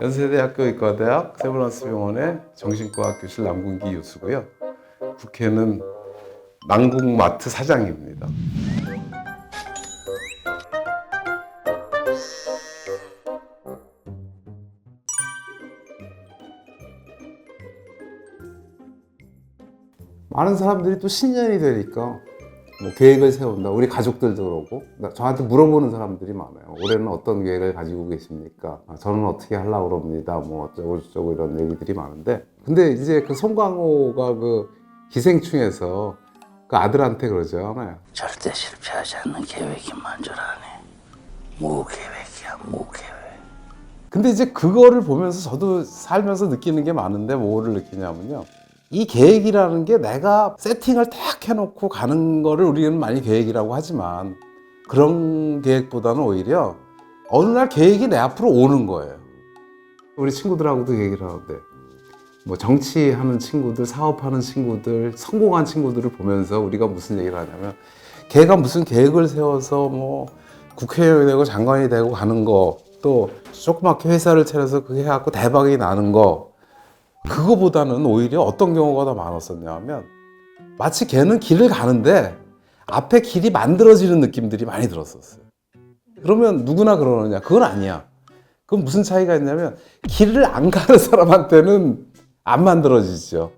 연세대학교 의과대학 세브란스병원의 정신과학 교실 남궁기 교수고요. 국회는 남궁마트 사장입니다. 많은 사람들이 또 신년이 되니까 뭐 계획을 세운다. 우리 가족들도 그러고 저한테 물어보는 사람들이 많아요. 올해는 어떤 계획을 가지고 계십니까? 저는 어떻게 하려고 그럽니다. 뭐 어쩌고 저쩌고 이런 얘기들이 많은데, 근데 이제 그 송강호가 그 기생충에서 그 아들한테 그러잖아요. 절대 실패하지 않는 계획이 만주라네. 무계획이야, 무계획. 근데 이제 그거를 보면서 저도 살면서 느끼는 게 많은데, 뭐를 느끼냐면요, 이 계획이라는 게 내가 세팅을 딱 해놓고 가는 거를 우리는 많이 계획이라고 하지만, 그런 계획보다는 오히려 어느 날 계획이 내 앞으로 오는 거예요. 우리 친구들하고도 얘기를 하는데, 뭐 정치하는 친구들, 사업하는 친구들, 성공한 친구들을 보면서 우리가 무슨 얘기를 하냐면, 걔가 무슨 계획을 세워서 뭐 국회의원이 되고 장관이 되고 가는 거, 또 조그맣게 회사를 차려서 그게 해갖고 대박이 나는 거, 그거보다는 오히려 어떤 경우가 더 많았었냐 하면, 마치 걔는 길을 가는데 앞에 길이 만들어지는 느낌들이 많이 들었었어요. 그러면 누구나 그러느냐? 그건 아니야. 그건 무슨 차이가 있냐면, 길을 안 가는 사람한테는 안 만들어지죠.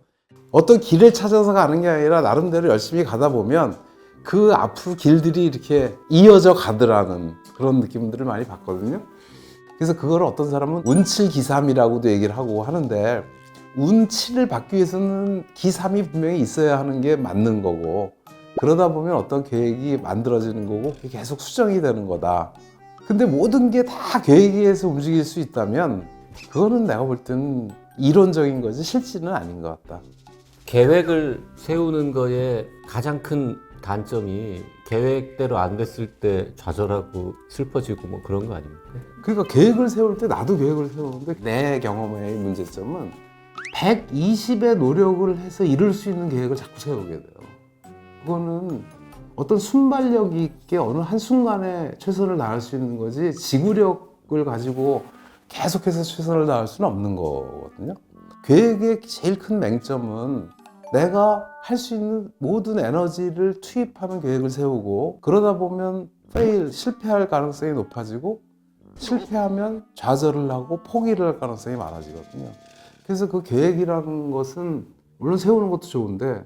어떤 길을 찾아서 가는 게 아니라 나름대로 열심히 가다 보면 그 앞으로 길들이 이렇게 이어져 가더라는 그런 느낌들을 많이 받거든요. 그래서 그걸 어떤 사람은 운칠기삼이라고도 얘기를 하고 하는데, 운치를 받기 위해서는 기삼이 분명히 있어야 하는 게 맞는 거고, 그러다 보면 어떤 계획이 만들어지는 거고 그게 계속 수정이 되는 거다. 근데 모든 게 다 계획에 의해서 움직일 수 있다면 그거는 내가 볼 때는 이론적인 거지 실질은 아닌 것 같다. 계획을 세우는 거에 가장 큰 단점이 계획대로 안 됐을 때 좌절하고 슬퍼지고 뭐 그런 거 아닙니까? 그러니까 계획을 세울 때 나도 계획을 세우는데, 내 경험의 문제점은 120의 노력을 해서 이룰 수 있는 계획을 자꾸 세우게 돼요. 그거는 어떤 순발력 있게 어느 한순간에 최선을 다할 수 있는 거지, 지구력을 가지고 계속해서 최선을 다할 수는 없는 거거든요. 계획의 제일 큰 맹점은 내가 할 수 있는 모든 에너지를 투입하는 계획을 세우고, 그러다 보면 실패할 가능성이 높아지고, 실패하면 좌절을 하고 포기를 할 가능성이 많아지거든요. 그래서 그 계획이라는 것은 물론 세우는 것도 좋은데,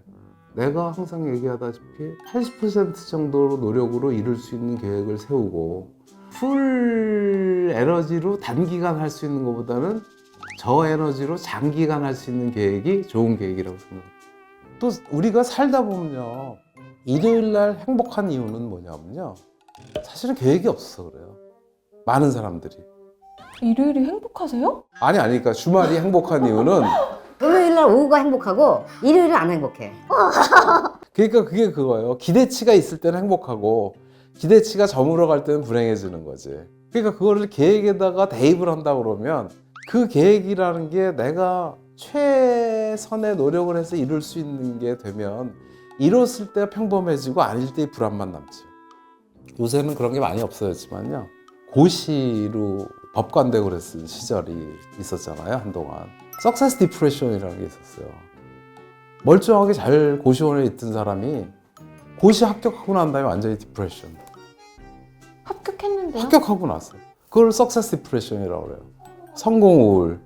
내가 항상 얘기하다시피 80% 정도로 노력으로 이룰 수 있는 계획을 세우고, 풀 에너지로 단기간 할 수 있는 것보다는 저 에너지로 장기간 할 수 있는 계획이 좋은 계획이라고 생각합니다. 또 우리가 살다 보면요, 일요일 날 행복한 이유는 뭐냐면요, 사실은 계획이 없어서 그래요. 많은 사람들이. 일요일이 행복하세요? 아니, 그러니까 주말이 행복한 이유는, 금요일날 오후가 행복하고 일요일은 안 행복해. 그러니까 그게 그거예요. 기대치가 있을 때는 행복하고 기대치가 저물어 갈 때는 불행해지는 거지. 그러니까 그거를 계획에다가 대입을 한다 그러면, 그 계획이라는 게 내가 최선의 노력을 해서 이룰 수 있는 게 되면 이뤘을 때 평범해지고 아닐 때 불안만 남죠. 요새는 그런 게 많이 없어졌지만요, 고시로 법관되고 그랬을 시절이 있었잖아요, 한동안. 석세스 디프레션이라는 게 있었어요. 멀쩡하게 잘 고시원에 있던 사람이 고시 합격하고 난 다음에 완전히 디프레션. 합격했는데요? 합격하고 나서 그걸 석세스 디프레션이라고 그래요. 성공 우울.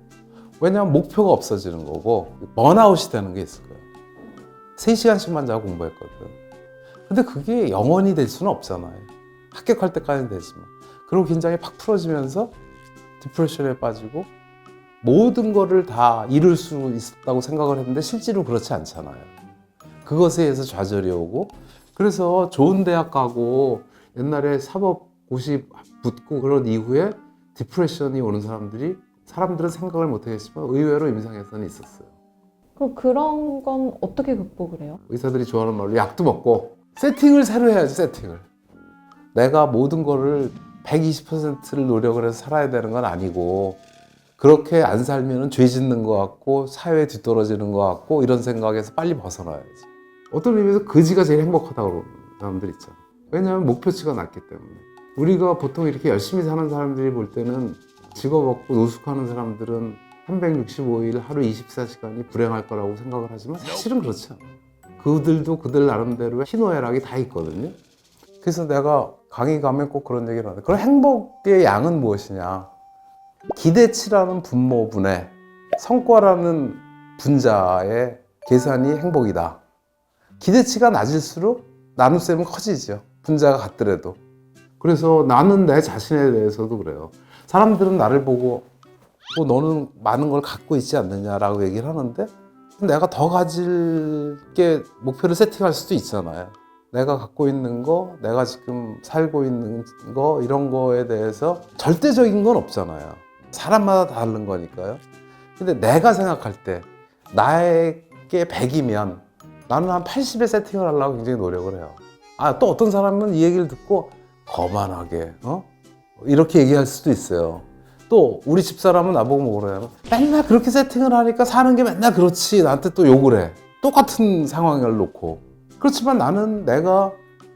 왜냐하면 목표가 없어지는 거고 번아웃이 되는 게 있을 거예요. 3시간씩만 자고 공부했거든. 근데 그게 영원히 될 수는 없잖아요. 합격할 때까지는 되지만. 그리고 긴장이 팍 풀어지면서 디프레션에 빠지고 모든 거를 다 이룰 수 있다고 생각을 했는데 실제로 그렇지 않잖아요. 그것에 의해서 좌절이 오고, 그래서 좋은 대학 가고 옛날에 사법고시 붙고 그런 이후에 디프레션이 오는 사람들은 생각을 못 하겠지만 의외로 임상에서는 있었어요. 그럼 그런 건 어떻게 극복을 해요? 의사들이 좋아하는 말로 약도 먹고 세팅을 새로 해야지, 세팅을. 내가 모든 거를 120%를 노력을 해서 살아야 되는 건 아니고, 그렇게 안 살면 죄 짓는 것 같고 사회에 뒤떨어지는 것 같고 이런 생각에서 빨리 벗어나야지. 어떤 의미에서 거지가 제일 행복하다고 그러는 사람들 있잖아. 왜냐하면 목표치가 낮기 때문에. 우리가 보통 이렇게 열심히 사는 사람들이 볼 때는 직업 없고 노숙하는 사람들은 365일 하루 24시간이 불행할 거라고 생각을 하지만 사실은 그렇지 않아. 그들도 그들 나름대로의 희노애락이 다 있거든요. 그래서 내가 강의 가면 꼭 그런 얘기를 하는데, 그럼 행복의 양은 무엇이냐? 기대치라는 분모분의 성과라는 분자의 계산이 행복이다. 기대치가 낮을수록 나눗셈은 커지죠. 분자가 같더라도. 그래서 나는 내 자신에 대해서도 그래요. 사람들은 나를 보고 뭐 너는 많은 걸 갖고 있지 않느냐라고 얘기를 하는데, 내가 더 가질 게 목표를 세팅할 수도 있잖아요. 내가 갖고 있는 거, 내가 지금 살고 있는 거, 이런 거에 대해서 절대적인 건 없잖아요. 사람마다 다른 거니까요. 근데 내가 생각할 때 나에게 100이면 나는 한 80에 세팅을 하려고 굉장히 노력을 해요. 또 어떤 사람은 이 얘기를 듣고 거만하게 이렇게 얘기할 수도 있어요. 또 우리 집사람은 나보고 뭐라 해요? 맨날 그렇게 세팅을 하니까 사는 게 맨날 그렇지, 나한테 또 욕을 해. 똑같은 상황을 놓고. 그렇지만 나는 내가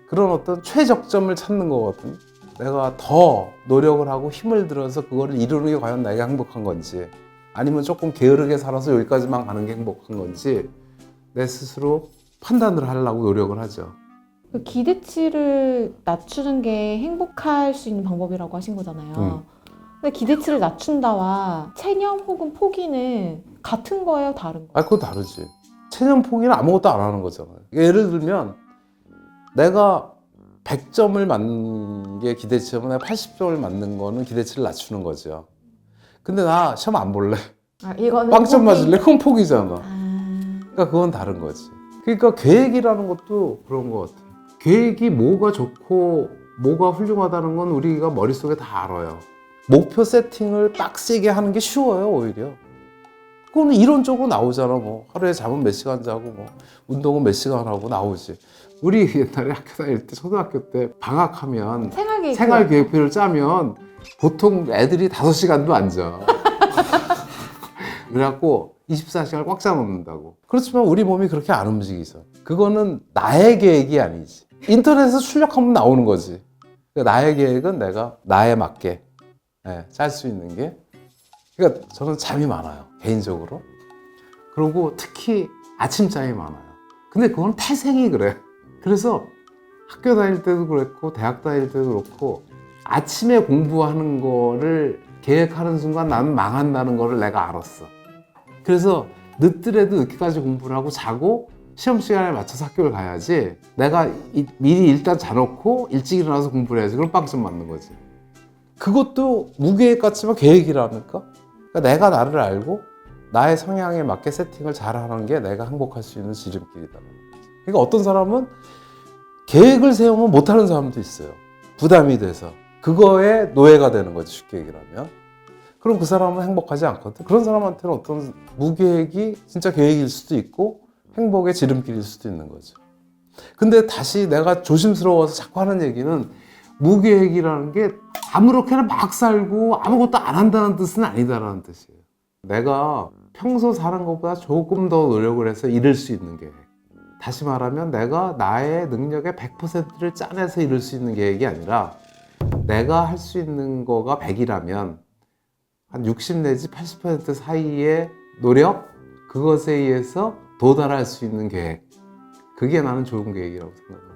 그런 어떤 최적점을 찾는 거거든요. 내가 더 노력을 하고 힘을 들여서 그거를 이루는 게 과연 내가 행복한 건지, 아니면 조금 게으르게 살아서 여기까지만 가는 게 행복한 건지 내 스스로 판단을 하려고 노력을 하죠. 그 기대치를 낮추는 게 행복할 수 있는 방법이라고 하신 거잖아요. 근데 기대치를 낮춘다와 체념 혹은 포기는 같은 거예요, 다른 거예요? 그거 다르지. 체념 포기는 아무것도 안 하는 거잖아요. 예를 들면 내가 100점을 맞는 게 기대치면 내가 80점을 맞는 거는 기대치를 낮추는 거죠. 근데 나 시험 안 볼래. 이거는 빵점 포기. 맞을래? 그건 포기잖아. 아, 그러니까 그건 다른 거지. 그러니까 계획이라는 것도 그런 것 같아. 계획이 뭐가 좋고 뭐가 훌륭하다는 건 우리가 머릿속에 다 알아요. 목표 세팅을 빡세게 하는 게 쉬워요, 오히려. 그거는 이론적으로 나오잖아. 뭐 하루에 잠은 몇 시간 자고 뭐 운동은 몇 시간 하고 나오지. 우리 옛날에 학교 다닐 때, 초등학교 때 방학하면 생활 계획표를 짜면 보통 애들이 5시간도 안 자. 그래갖고 24시간을 꽉 짜놓는다고. 그렇지만 우리 몸이 그렇게 안 움직이죠. 그거는 나의 계획이 아니지. 인터넷에서 출력하면 나오는 거지. 그러니까 나의 계획은 내가 나에 맞게 짤 수 있는 게. 그러니까 저는 잠이 많아요, 개인적으로. 그리고 특히 아침잠이 많아요. 근데 그건 태생이 그래. 그래서 학교 다닐 때도 그랬고 대학 다닐 때도 그렇고 아침에 공부하는 거를 계획하는 순간 나는 망한다는 거를 내가 알았어. 그래서 늦더라도 늦게까지 공부를 하고 자고 시험 시간에 맞춰서 학교를 가야지, 내가 미리 일단 자놓고 일찍 일어나서 공부를 해야지, 그럼 빵점 맞는 거지. 그것도 무계획 같지만 계획이라니까. 그러니까 내가 나를 알고 나의 성향에 맞게 세팅을 잘하는 게 내가 행복할 수 있는 지름길이다. 그러니까 어떤 사람은 계획을 세우면 못하는 사람도 있어요. 부담이 돼서 그거에 노예가 되는 거지, 쉽게 얘기하면. 그럼 그 사람은 행복하지 않거든. 그런 사람한테는 어떤 무계획이 진짜 계획일 수도 있고 행복의 지름길일 수도 있는 거죠. 근데 다시 내가 조심스러워서 자꾸 하는 얘기는, 무계획이라는 게 아무렇게나 막 살고 아무것도 안 한다는 뜻은 아니다라는 뜻이에요. 내가 평소 사는 것보다 조금 더 노력을 해서 이룰 수 있는 계획. 다시 말하면 내가 나의 능력의 100%를 짜내서 이룰 수 있는 계획이 아니라, 내가 할 수 있는 거가 100이라면 한 60 내지 80% 사이의 노력, 그것에 의해서 도달할 수 있는 계획. 그게 나는 좋은 계획이라고 생각합니다.